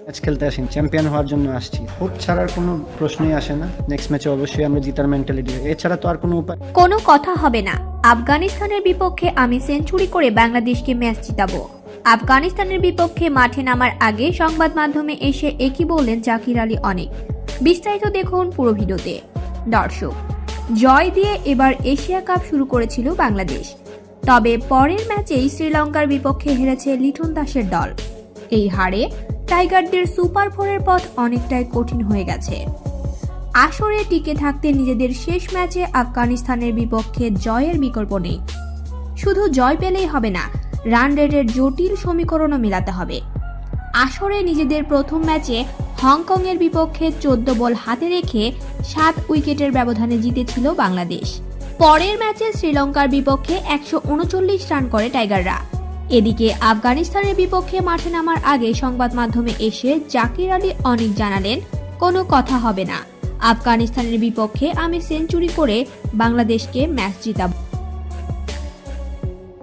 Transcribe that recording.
Match খেলতে আসেন, champion হওয়ার জন্য আসছি। হোপ ছাড়ার কোনো প্রশ্নই আসে না। নেক্সট ম্যাচে অবশ্যই আমরা জিতার মেন্টালিটি, এছাড়া তো আর কোনো উপায়। কোনো কথা হবে না। আফগানিস্তানের বিপক্ষে আমি সেঞ্চুরি করে বাংলাদেশকে ম্যাচ জিতাবো। আফগানিস্তানের বিপক্ষে মাঠে নামার আগে সংবাদ মাধ্যমে এসে একই বললেন জাকির আলী অনেক। বিস্তারিত দেখুন পুরো ভিডিওতে। দর্শক, জয় দিয়ে এবার এশিয়া কাপ শুরু করেছিল বাংলাদেশ। তবে পরের ম্যাচেই শ্রীলঙ্কার বিপক্ষে হেরেছে লিটন দাসের দল। এই হারে টাইগারদের সুপার ফোরের পথ অনেকটাই কঠিন হয়ে গেছে। আসরে টিকে থাকতে নিজেদের শেষ ম্যাচে আফগানিস্তানের বিপক্ষে জয়ের বিকল্প নেই। শুধু জয় পেলেই হবে না, রান রেটের জটিল সমীকরণও মেলাতে হবে। আসরে নিজেদের প্রথম ম্যাচে হংকংয়ের বিপক্ষে 14 বল হাতে রেখে 7 উইকেটের ব্যবধানে জিতেছিল বাংলাদেশ। পরের ম্যাচে শ্রীলঙ্কার বিপক্ষে 139 রান করে টাইগাররা। এদিকে আফগানিস্তানের বিপক্ষে মাঠে নামার আগে সংবাদ মাধ্যমে এসে জাকির আলী অনেক জানালেন, কোনো কথা হবে না। আফগানিস্তানের বিপক্ষে আমি সেঞ্চুরি করে বাংলাদেশকে ম্যাচ জিতাবো।